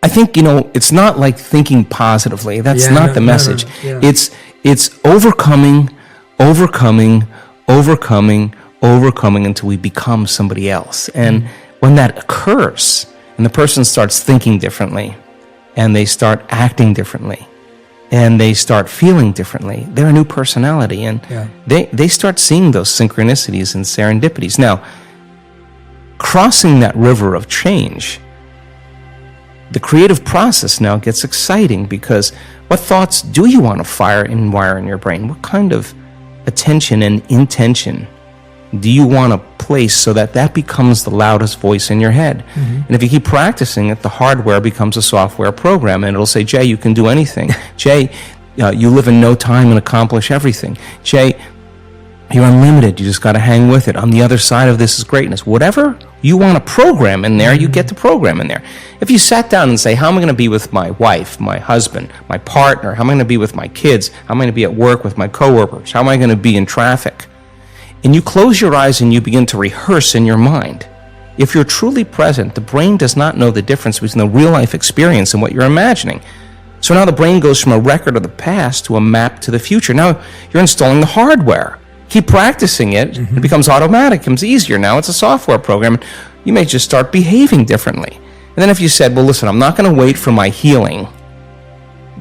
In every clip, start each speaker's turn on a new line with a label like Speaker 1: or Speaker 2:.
Speaker 1: I think, it's not like thinking positively. That's not the message.
Speaker 2: No. Yeah.
Speaker 1: It's overcoming until we become somebody else. And when that occurs, and the person starts thinking differently, and they start acting differently, and they start feeling differently, they're a new personality, and they start seeing those synchronicities and serendipities. Now, crossing that river of change, the creative process now gets exciting, because what thoughts do you want to fire and wire in your brain? What kind of attention and intention do you want to place so that becomes the loudest voice in your head? And if you keep practicing it, the hardware becomes a software program, and it'll say, Jay, you can do anything. Jay, you live in no time and accomplish everything. Jay, you're unlimited. You just got to hang with it. On the other side of this is greatness. Whatever you want to program in there, you get to program in there. If you sat down and say, how am I going to be with my wife, my husband, my partner? How am I going to be with my kids? How am I going to be at work with my coworkers? How am I going to be in traffic? And you close your eyes and you begin to rehearse in your mind. If you're truly present, the brain does not know the difference between the real life experience and what you're imagining. So now the brain goes from a record of the past to a map to the future. Now you're installing the hardware. Keep practicing it. It becomes automatic. It becomes easier. Now it's a software program. You may just start behaving differently. And then if you said, well, listen, I'm not going to wait for my healing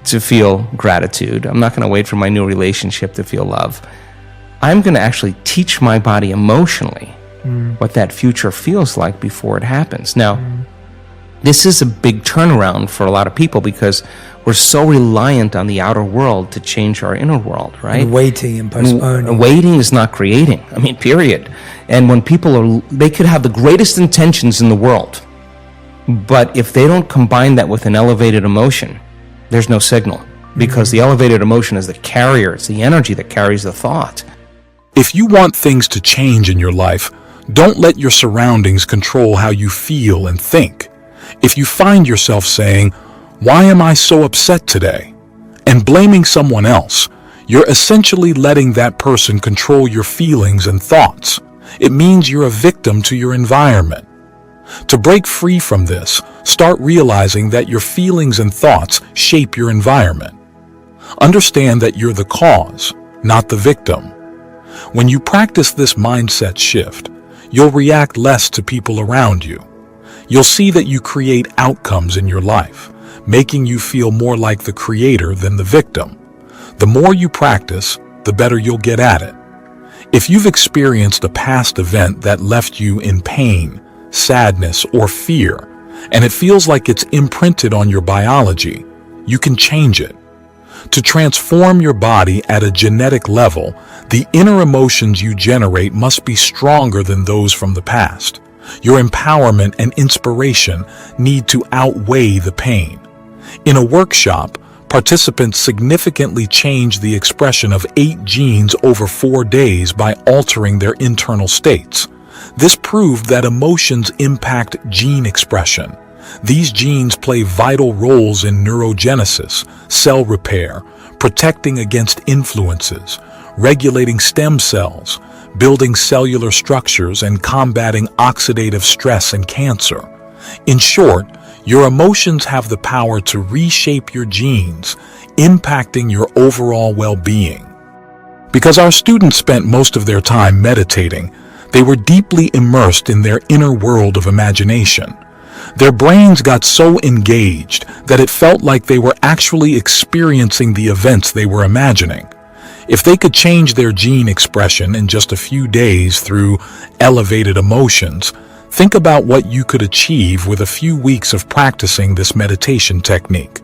Speaker 1: to feel gratitude. I'm not going to wait for my new relationship to feel love. I'm going to actually teach my body emotionally what that future feels like before it happens. Now, this is a big turnaround for a lot of people, because we're so reliant on the outer world to change our inner world, right?
Speaker 2: And waiting and postponing.
Speaker 1: And waiting is not creating. Period. And when people they could have the greatest intentions in the world, but if they don't combine that with an elevated emotion, there's no signal, because the elevated emotion is the carrier. It's the energy that carries the thought.
Speaker 3: If you want things to change in your life, don't let your surroundings control how you feel and think. If you find yourself saying, "Why am I so upset today?" and blaming someone else, you're essentially letting that person control your feelings and thoughts. It means you're a victim to your environment. To break free from this, start realizing that your feelings and thoughts shape your environment. Understand that you're the cause, not the victim. When you practice this mindset shift, you'll react less to people around you. You'll see that you create outcomes in your life, making you feel more like the creator than the victim. The more you practice, the better you'll get at it. If you've experienced a past event that left you in pain, sadness, or fear, and it feels like it's imprinted on your biology, you can change it. To transform your body at a genetic level, the inner emotions you generate must be stronger than those from the past. Your empowerment and inspiration need to outweigh the pain. In a workshop, participants significantly changed the expression of 8 genes over 4 days by altering their internal states. This proved that emotions impact gene expression. These genes play vital roles in neurogenesis, cell repair, protecting against influences, regulating stem cells, building cellular structures, and combating oxidative stress and cancer. In short, your emotions have the power to reshape your genes, impacting your overall well-being. Because our students spent most of their time meditating, they were deeply immersed in their inner world of imagination. Their brains got so engaged that it felt like they were actually experiencing the events they were imagining. If they could change their gene expression in just a few days through elevated emotions, think about what you could achieve with a few weeks of practicing this meditation technique.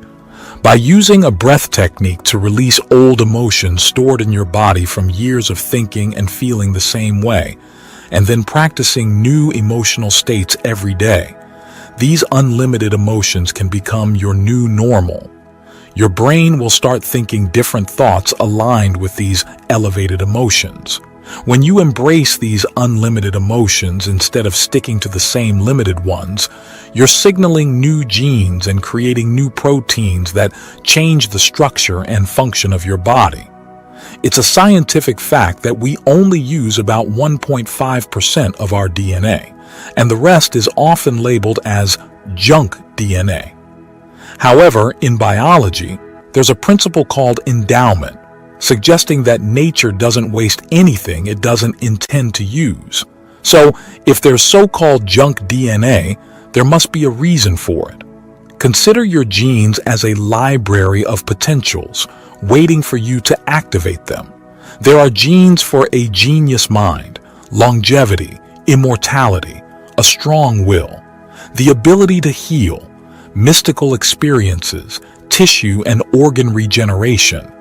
Speaker 3: By using a breath technique to release old emotions stored in your body from years of thinking and feeling the same way, and then practicing new emotional states every day, these unlimited emotions can become your new normal. Your brain will start thinking different thoughts aligned with these elevated emotions. When you embrace these unlimited emotions instead of sticking to the same limited ones, you're signaling new genes and creating new proteins that change the structure and function of your body. It's a scientific fact that we only use about 1.5% of our DNA, and the rest is often labeled as junk DNA. However, in biology, there's a principle called endowment, suggesting that nature doesn't waste anything it doesn't intend to use. So, if there's so-called junk DNA, there must be a reason for it. Consider your genes as a library of potentials, waiting for you to activate them. There are genes for a genius mind, longevity, immortality, a strong will, the ability to heal, mystical experiences, tissue and organ regeneration,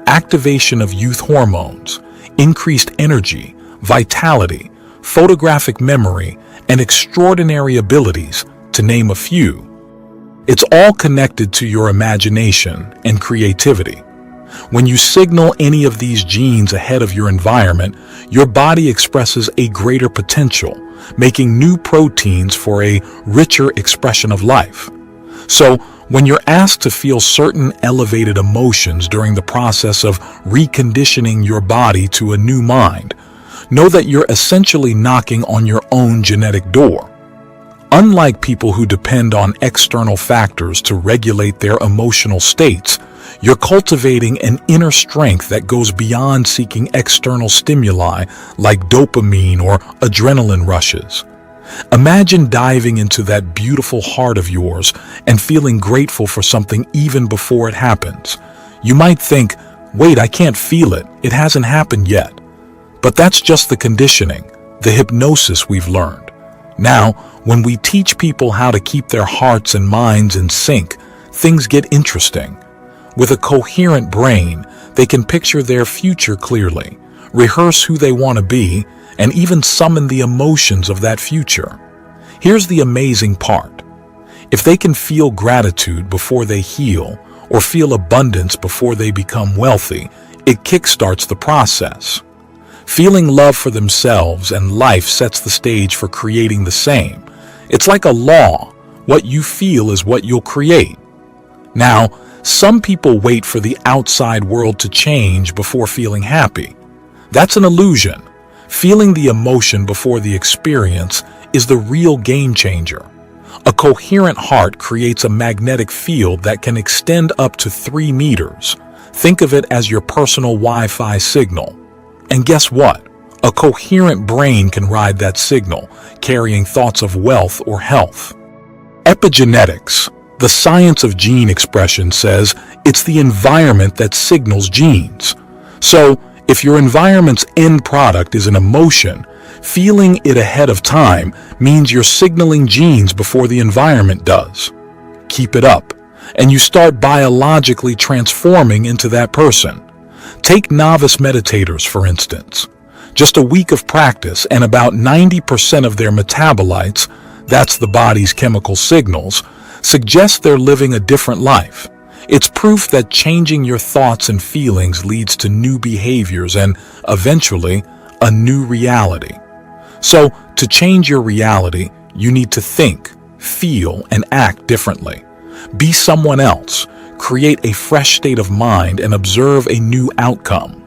Speaker 3: activation of youth hormones, increased energy, vitality, photographic memory, and extraordinary abilities, to name a few. It's all connected to your imagination and creativity. When you signal any of these genes ahead of your environment, your body expresses a greater potential, making new proteins for a richer expression of life. So, when you're asked to feel certain elevated emotions during the process of reconditioning your body to a new mind, know that you're essentially knocking on your own genetic door. Unlike people who depend on external factors to regulate their emotional states, you're cultivating an inner strength that goes beyond seeking external stimuli like dopamine or adrenaline rushes. Imagine diving into that beautiful heart of yours and feeling grateful for something even before it happens. You might think, wait, I can't feel it. It hasn't happened yet. But that's just the conditioning, the hypnosis we've learned. Now, when we teach people how to keep their hearts and minds in sync, things get interesting. With a coherent brain, they can picture their future clearly, rehearse who they want to be, and even summon the emotions of that future. Here's the amazing part. If they can feel gratitude before they heal, or feel abundance before they become wealthy, it kickstarts the process. Feeling love for themselves and life sets the stage for creating the same. It's like a law. What you feel is what you'll create. Now, some people wait for the outside world to change before feeling happy. That's an illusion. Feeling the emotion before the experience is the real game changer. A coherent heart creates a magnetic field that can extend up to 3 meters. Think of it as your personal Wi-Fi signal. And guess what? A coherent brain can ride that signal, carrying thoughts of wealth or health. Epigenetics, the science of gene expression, says it's the environment that signals genes. So, if your environment's end product is an emotion, feeling it ahead of time means you're signaling genes before the environment does. Keep it up, and you start biologically transforming into that person. Take novice meditators, for instance. Just a week of practice and about 90% of their metabolites, that's the body's chemical signals, suggest they're living a different life. It's proof that changing your thoughts and feelings leads to new behaviors and, eventually, a new reality. So, to change your reality, you need to think, feel, and act differently. Be someone else. Create a fresh state of mind and observe a new outcome.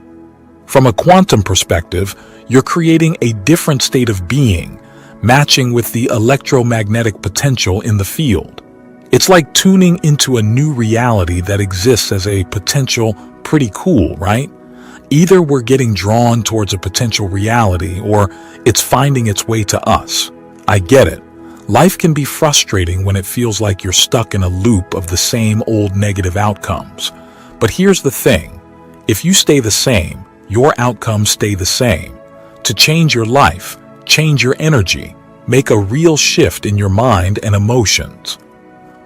Speaker 3: From a quantum perspective, you're creating a different state of being, matching with the electromagnetic potential in the field. It's like tuning into a new reality that exists as a potential. Pretty cool, right? Either we're getting drawn towards a potential reality or it's finding its way to us. I get it. Life can be frustrating when it feels like you're stuck in a loop of the same old negative outcomes. But here's the thing. If you stay the same, your outcomes stay the same. To change your life, change your energy, make a real shift in your mind and emotions.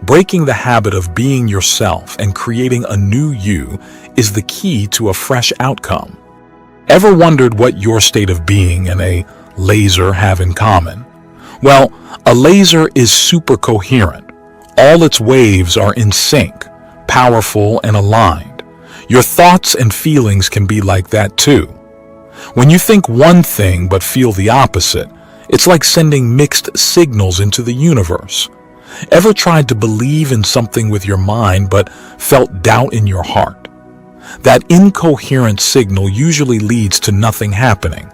Speaker 3: Breaking the habit of being yourself and creating a new you is the key to a fresh outcome. Ever wondered what your state of being and a laser have in common? Well, a laser is super coherent. All its waves are in sync, powerful and aligned. Your thoughts and feelings can be like that too. When you think one thing but feel the opposite, it's like sending mixed signals into the universe. Ever tried to believe in something with your mind but felt doubt in your heart? That incoherent signal usually leads to nothing happening.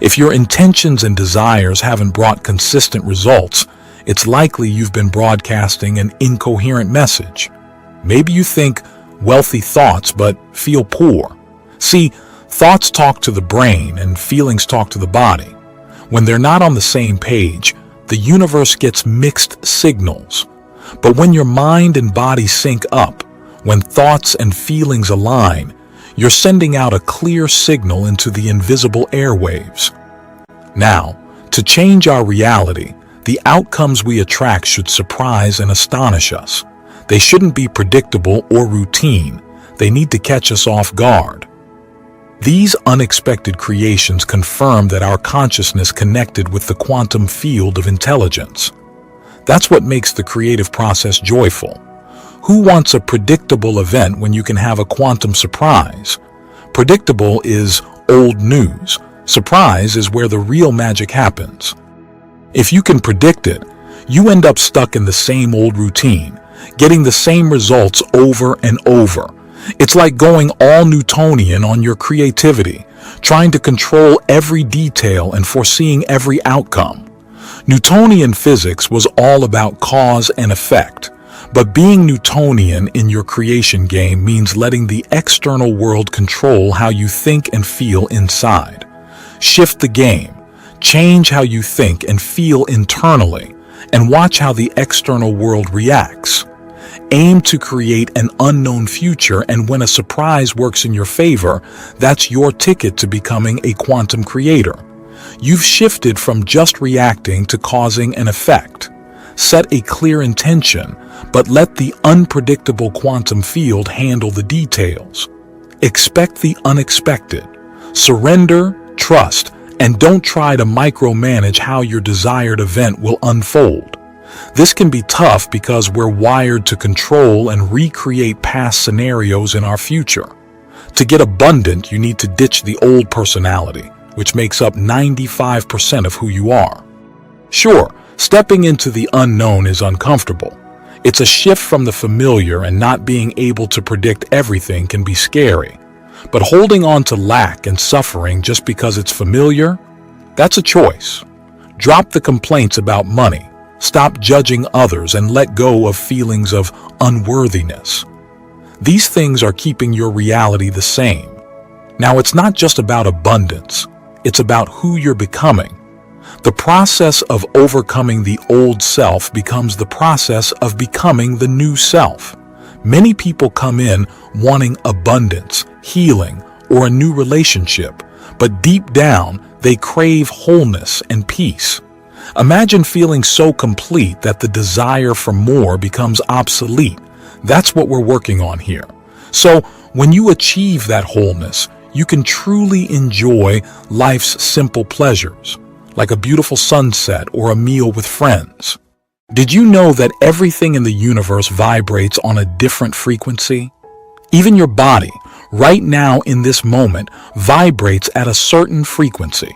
Speaker 3: If your intentions and desires haven't brought consistent results, it's likely you've been broadcasting an incoherent message. Maybe you think wealthy thoughts but feel poor. See, thoughts talk to the brain and feelings talk to the body. When they're not on the same page, the universe gets mixed signals. But when your mind and body sync up, when thoughts and feelings align, you're sending out a clear signal into the invisible airwaves. Now, to change our reality, the outcomes we attract should surprise and astonish us. They shouldn't be predictable or routine. They need to catch us off guard. These unexpected creations confirm that our consciousness connected with the quantum field of intelligence. That's what makes the creative process joyful. Who wants a predictable event when you can have a quantum surprise? Predictable is old news. Surprise is where the real magic happens. If you can predict it, you end up stuck in the same old routine, getting the same results over and over. It's like going all Newtonian on your creativity, trying to control every detail and foreseeing every outcome. Newtonian physics was all about cause and effect, but being Newtonian in your creation game means letting the external world control how you think and feel inside. Shift the game, change how you think and feel internally, and watch how the external world reacts. Aim to create an unknown future, and when a surprise works in your favor, that's your ticket to becoming a quantum creator. You've shifted from just reacting to causing an effect. Set a clear intention, but let the unpredictable quantum field handle the details. Expect the unexpected. Surrender, trust, and don't try to micromanage how your desired event will unfold. This can be tough because we're wired to control and recreate past scenarios in our future. To get abundant, you need to ditch the old personality, which makes up 95% of who you are. Sure, stepping into the unknown is uncomfortable. It's a shift from the familiar, and not being able to predict everything can be scary. But holding on to lack and suffering just because it's familiar, that's a choice. Drop the complaints about money. Stop judging others and let go of feelings of unworthiness. These things are keeping your reality the same. Now, it's not just about abundance. It's about who you're becoming. The process of overcoming the old self becomes the process of becoming the new self. Many people come in wanting abundance, healing, or a new relationship, but deep down, they crave wholeness and peace. Imagine feeling so complete that the desire for more becomes obsolete. That's what we're working on here. So, when you achieve that wholeness, you can truly enjoy life's simple pleasures, like a beautiful sunset or a meal with friends. Did you know that everything in the universe vibrates on a different frequency? Even your body, right now in this moment, vibrates at a certain frequency.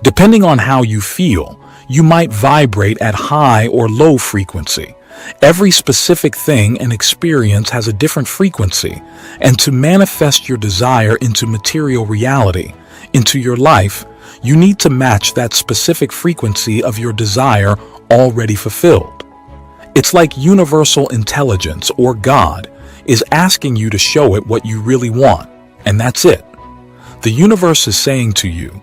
Speaker 3: Depending on how you feel, you might vibrate at high or low frequency. Every specific thing and experience has a different frequency, and to manifest your desire into material reality, into your life, you need to match that specific frequency of your desire already fulfilled. It's like universal intelligence, or God, is asking you to show it what you really want, and that's it. The universe is saying to you,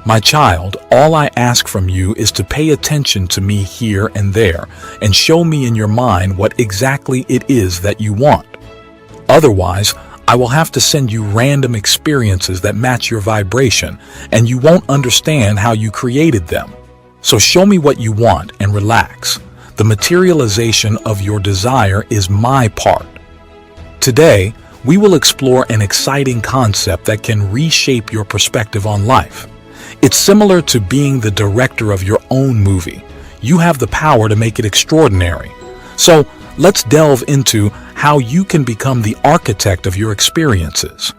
Speaker 3: "My child, all I ask from you is to pay attention to me here and there and show me in your mind what exactly it is that you want. Otherwise, I will have to send you random experiences that match your vibration, and you won't understand how you created them. So show me what you want and relax. The materialization of your desire is my part." Today, we will explore an exciting concept that can reshape your perspective on life. It's similar to being the director of your own movie. You have the power to make it extraordinary. So let's delve into how you can become the architect of your experiences.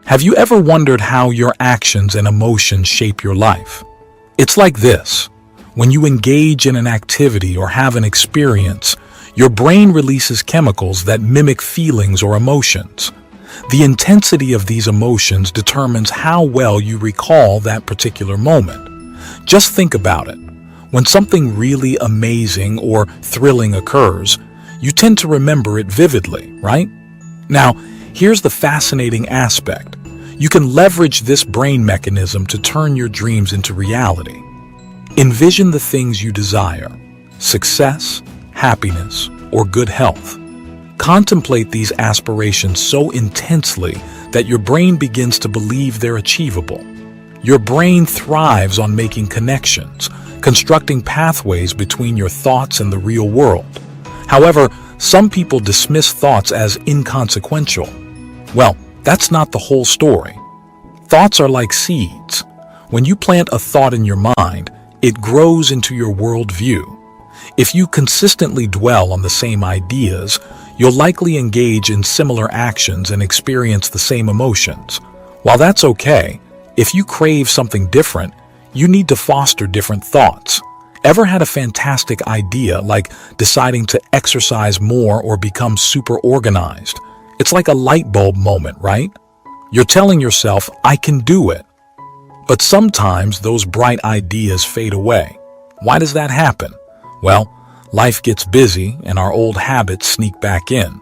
Speaker 3: Have you ever wondered how your actions and emotions shape your life? It's like this. When you engage in an activity or have an experience, your brain releases chemicals that mimic feelings or emotions. The intensity of these emotions determines how well you recall that particular moment. Just think about it. When something really amazing or thrilling occurs, you tend to remember it vividly, right? Now, here's the fascinating aspect. You can leverage this brain mechanism to turn your dreams into reality. Envision the things you desire: success, happiness, or good health. Contemplate these aspirations so intensely that your brain begins to believe they're achievable. Your brain thrives on making connections, constructing pathways between your thoughts and the real world. However, some people dismiss thoughts as inconsequential. Well, that's not the whole story. Thoughts are like seeds. When you plant a thought in your mind, it grows into your worldview. If you consistently dwell on the same ideas, you'll likely engage in similar actions and experience the same emotions. While that's okay, if you crave something different, you need to foster different thoughts. Ever had a fantastic idea, like deciding to exercise more or become super organized? It's like a light bulb moment, right? You're telling yourself, I can do it. But sometimes those bright ideas fade away. Why does that happen? Well, life gets busy and our old habits sneak back in.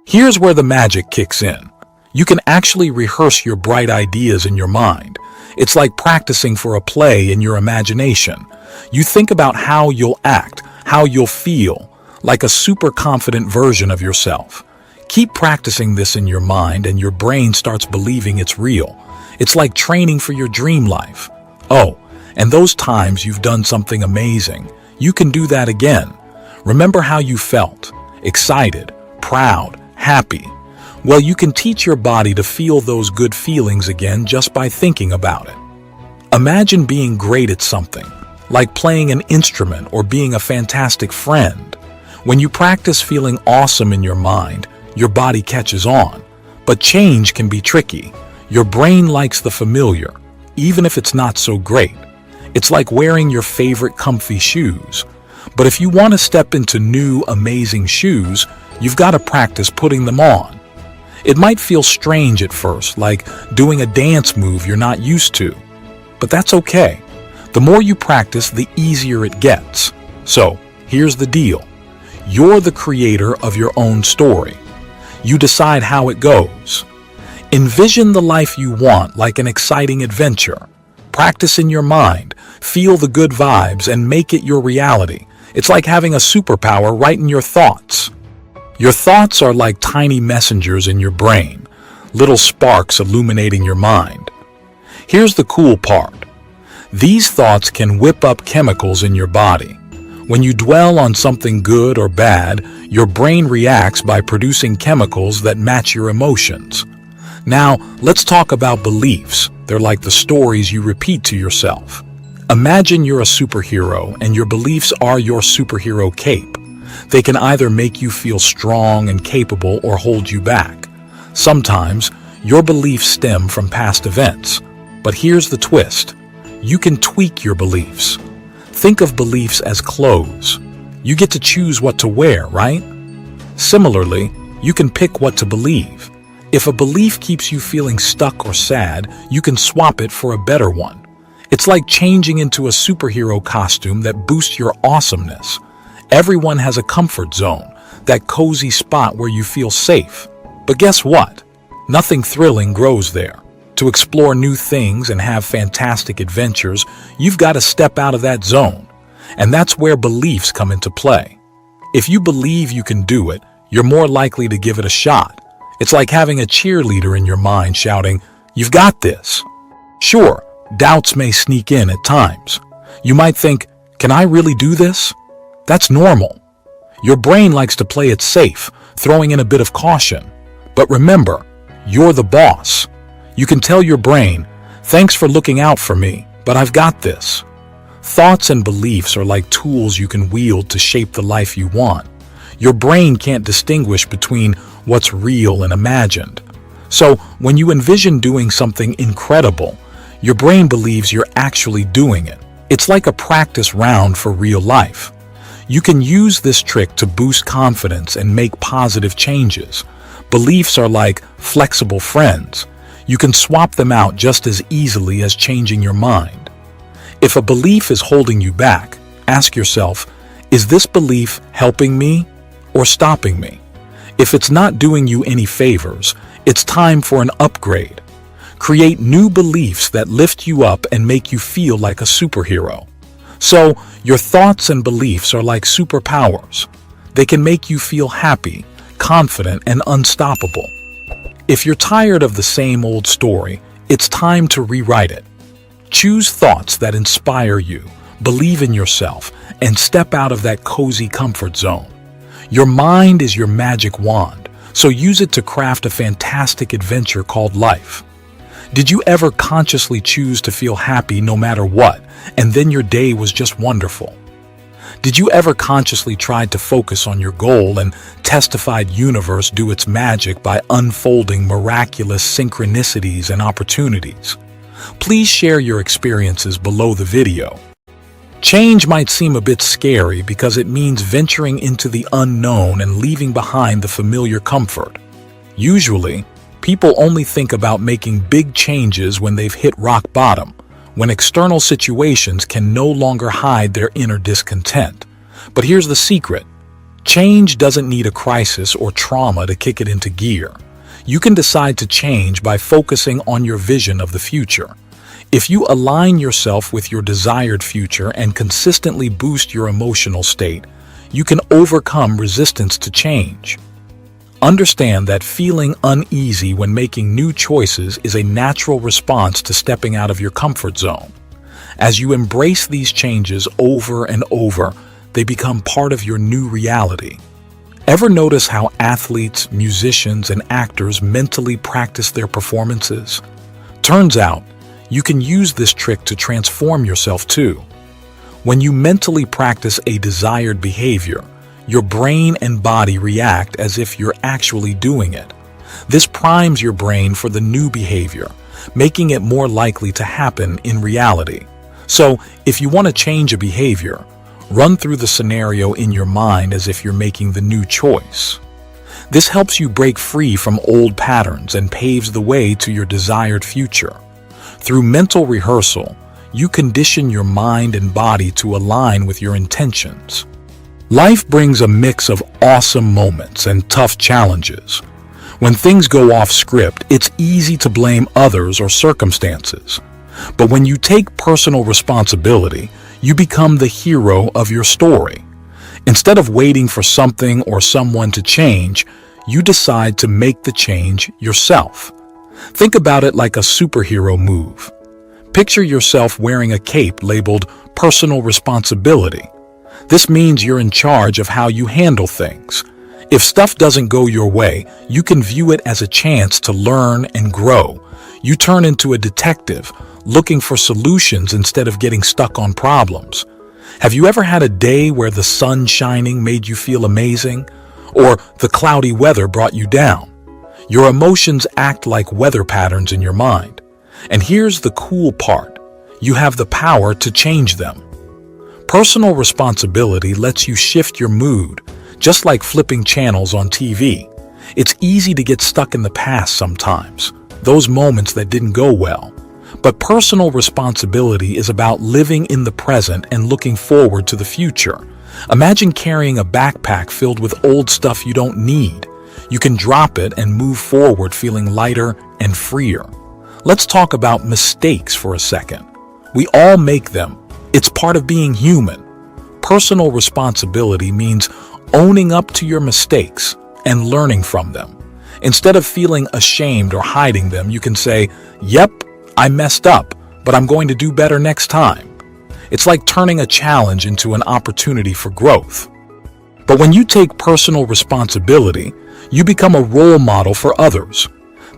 Speaker 3: Here's where the magic kicks in. You can actually rehearse your bright ideas in your mind. It's like practicing for a play in your imagination. You think about how you'll act, how you'll feel, like a super confident version of yourself. Keep practicing this in your mind and your brain starts believing it's real. It's like training for your dream life. Oh, and those times you've done something amazing, you can do that again. Remember how you felt: excited, proud, happy. Well, you can teach your body to feel those good feelings again just by thinking about it. Imagine being great at something, like playing an instrument or being a fantastic friend. When you practice feeling awesome in your mind, your body catches on. But change can be tricky. Your brain likes the familiar, even if it's not so great. It's like wearing your favorite comfy shoes. But if you want to step into new, amazing shoes, you've got to practice putting them on. It might feel strange at first, like doing a dance move you're not used to. But that's okay. The more you practice, the easier it gets. So, here's the deal. You're the creator of your own story. You decide how it goes. Envision the life you want like an exciting adventure. Practice in your mind, feel the good vibes, and make it your reality. It's like having a superpower right in your thoughts. Your thoughts are like tiny messengers in your brain, little sparks illuminating your mind. Here's the cool part. These thoughts can whip up chemicals in your body. When you dwell on something good or bad, your brain reacts by producing chemicals that match your emotions. Now, let's talk about beliefs. They're like the stories you repeat to yourself. Imagine you're a superhero and your beliefs are your superhero cape. They can either make you feel strong and capable or hold you back. Sometimes, your beliefs stem from past events. But here's the twist. You can tweak your beliefs. Think of beliefs as clothes. You get to choose what to wear, right? Similarly, you can pick what to believe. If a belief keeps you feeling stuck or sad, you can swap it for a better one. It's like changing into a superhero costume that boosts your awesomeness. Everyone has a comfort zone, that cozy spot where you feel safe. But guess what? Nothing thrilling grows there. To explore new things and have fantastic adventures, you've got to step out of that zone. And that's where beliefs come into play. If you believe you can do it, you're more likely to give it a shot. It's like having a cheerleader in your mind shouting, "You've got this." Sure, doubts may sneak in at times. You might think, "Can I really do this?" That's normal. Your brain likes to play it safe, throwing in a bit of caution. But remember, you're the boss. You can tell your brain, "Thanks for looking out for me, but I've got this." Thoughts and beliefs are like tools you can wield to shape the life you want. Your brain can't distinguish between what's real and imagined. So when you envision doing something incredible, your brain believes you're actually doing it. It's like a practice round for real life. You can use this trick to boost confidence and make positive changes. Beliefs are like flexible friends. You can swap them out just as easily as changing your mind. If a belief is holding you back, ask yourself, is this belief helping me or stopping me? If it's not doing you any favors, it's time for an upgrade. Create new beliefs that lift you up and make you feel like a superhero. So, your thoughts and beliefs are like superpowers. They can make you feel happy, confident, and unstoppable. If you're tired of the same old story, it's time to rewrite it. Choose thoughts that inspire you, believe in yourself, and step out of that cozy comfort zone. Your mind is your magic wand, so use it to craft a fantastic adventure called life. Did you ever consciously choose to feel happy no matter what, and then your day was just wonderful? Did you ever consciously try to focus on your goal and testified universe do its magic by unfolding miraculous synchronicities and opportunities? Please share your experiences below the video. Change might seem a bit scary because it means venturing into the unknown and leaving behind the familiar comfort. Usually, people only think about making big changes when they've hit rock bottom, when external situations can no longer hide their inner discontent. But here's the secret. Change doesn't need a crisis or trauma to kick it into gear. You can decide to change by focusing on your vision of the future. If you align yourself with your desired future and consistently boost your emotional state, you can overcome resistance to change. Understand that feeling uneasy when making new choices is a natural response to stepping out of your comfort zone. As you embrace these changes over and over, they become part of your new reality. Ever notice how athletes, musicians, and actors mentally practice their performances? Turns out, you can use this trick to transform yourself too. When you mentally practice a desired behavior, your brain and body react as if you're actually doing it. This primes your brain for the new behavior, making it more likely to happen in reality. So, if you want to change a behavior, run through the scenario in your mind as if you're making the new choice. This helps you break free from old patterns and paves the way to your desired future. Through mental rehearsal, you condition your mind and body to align with your intentions. Life brings a mix of awesome moments and tough challenges. When things go off script, it's easy to blame others or circumstances. But when you take personal responsibility, you become the hero of your story. Instead of waiting for something or someone to change, you decide to make the change yourself. Think about it like a superhero move. Picture yourself wearing a cape labeled personal responsibility. This means you're in charge of how you handle things. If stuff doesn't go your way, you can view it as a chance to learn and grow. You turn into a detective, looking for solutions instead of getting stuck on problems. Have you ever had a day where the sun shining made you feel amazing, or the cloudy weather brought you down? Your emotions act like weather patterns in your mind. And here's the cool part. You have the power to change them. Personal responsibility lets you shift your mood, just like flipping channels on TV. It's easy to get stuck in the past sometimes, those moments that didn't go well. But personal responsibility is about living in the present and looking forward to the future. Imagine carrying a backpack filled with old stuff you don't need. You can drop it and move forward feeling lighter and freer. Let's talk about mistakes for a second. We all make them. It's part of being human. Personal responsibility means owning up to your mistakes and learning from them. Instead of feeling ashamed or hiding them, you can say, "Yep, I messed up, but I'm going to do better next time." It's like turning a challenge into an opportunity for growth. But when you take personal responsibility, you become a role model for others.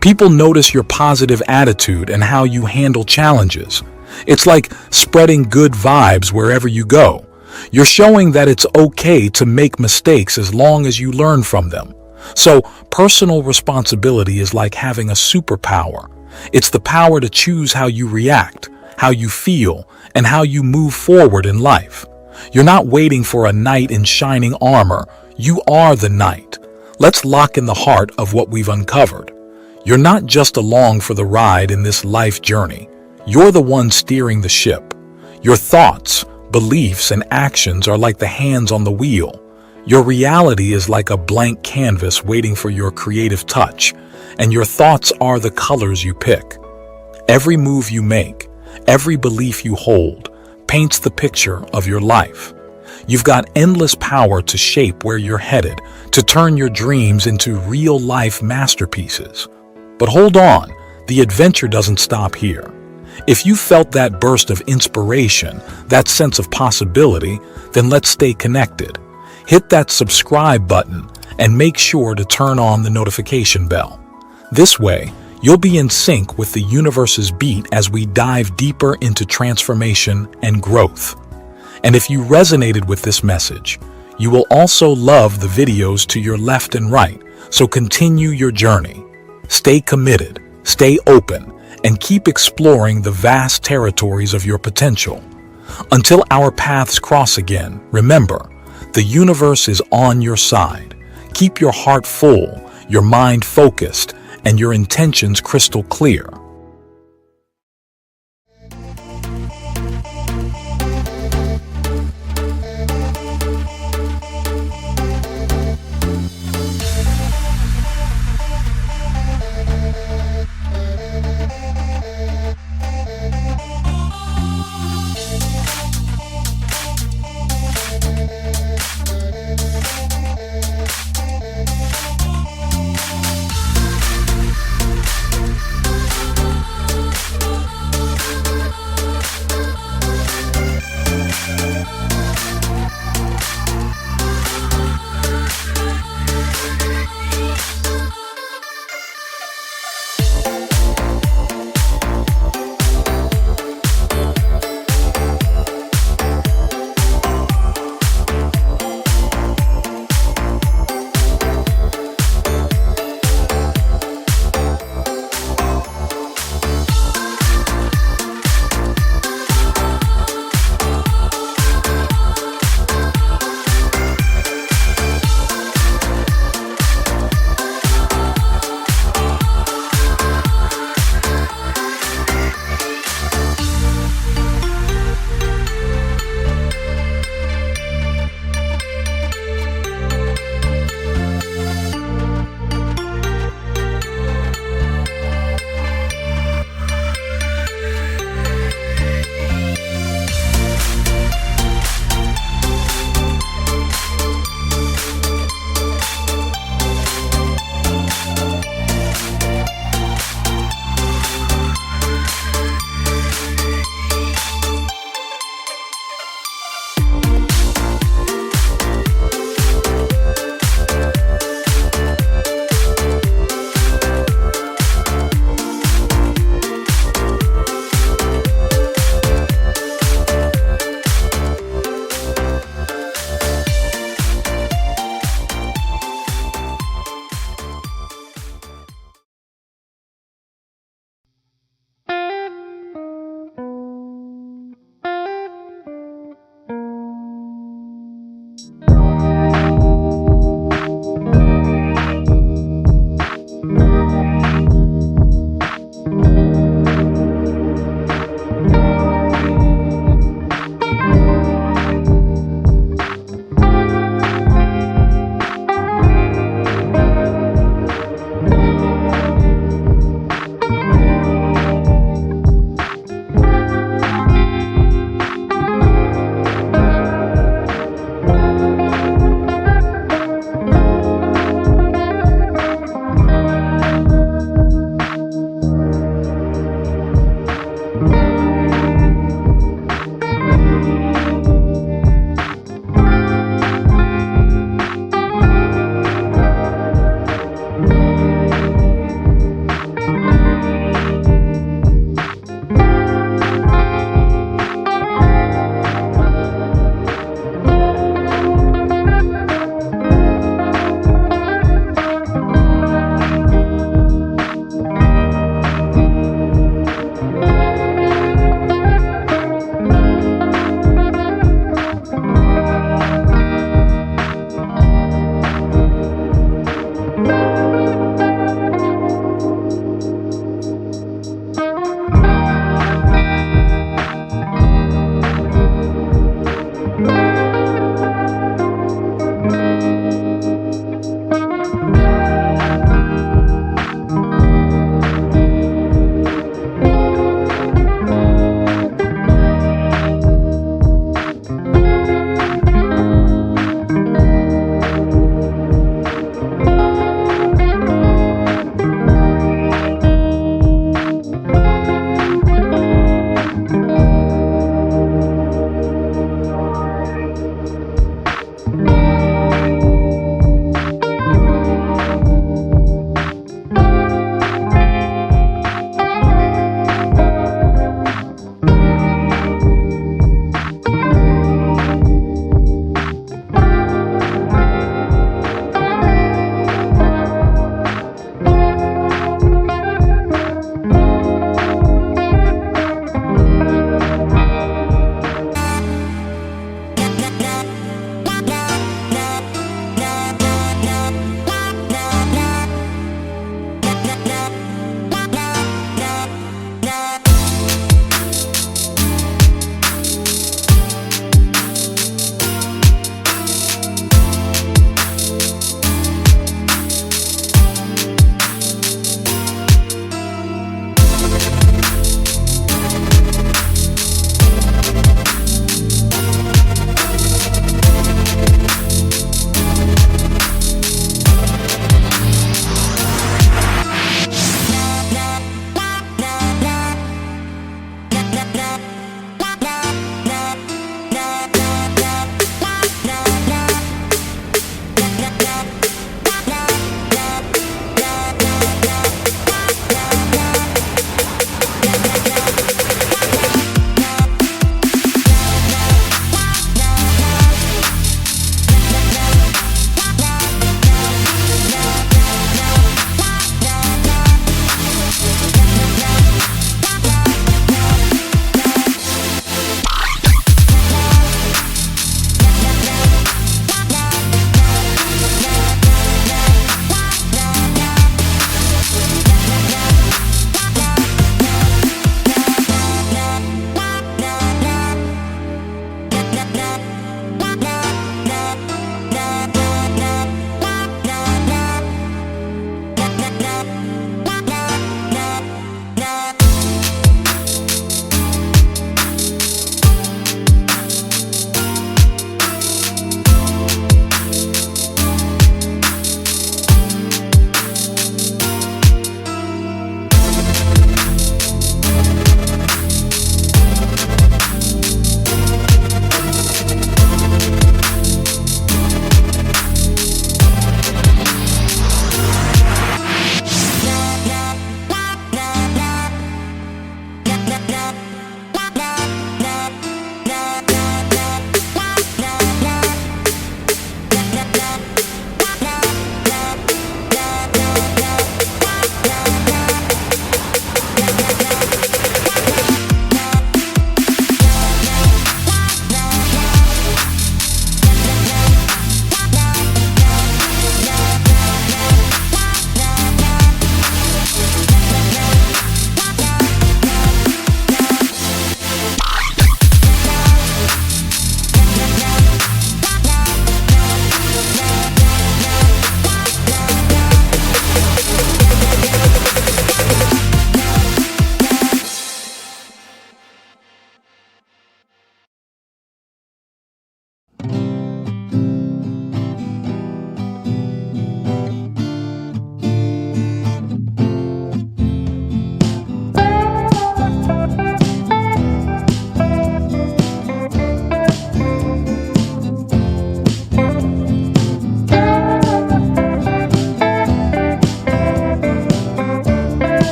Speaker 3: People notice your positive attitude and how you handle challenges. It's like spreading good vibes wherever you go. You're showing that it's okay to make mistakes as long as you learn from them. So, personal responsibility is like having a superpower. It's the power to choose how you react, how you feel, and how you move forward in life. You're not waiting for a knight in shining armor. You are the knight. Let's lock in the heart of what we've uncovered. You're not just along for the ride in this life journey. You're the one steering the ship. Your thoughts, beliefs, and actions are like the hands on the wheel. Your reality is like a blank canvas waiting for your creative touch, and your thoughts are the colors you pick. Every move you make, every belief you hold, paints the picture of your life. You've got endless power to shape where you're headed, to turn your dreams into real-life masterpieces. But hold on, the adventure doesn't stop here. If you felt that burst of inspiration, that sense of possibility, then let's stay connected. Hit that subscribe button and make sure to turn on the notification bell. This way, you'll be in sync with the universe's beat as we dive deeper into transformation and growth. And if you resonated with this message, you will also love the videos to your left and right, so continue your journey. Stay committed, stay open, and keep exploring the vast territories of your potential. Until our paths cross again, remember, the universe is on your side. Keep your heart full, your mind focused, and your intentions crystal clear.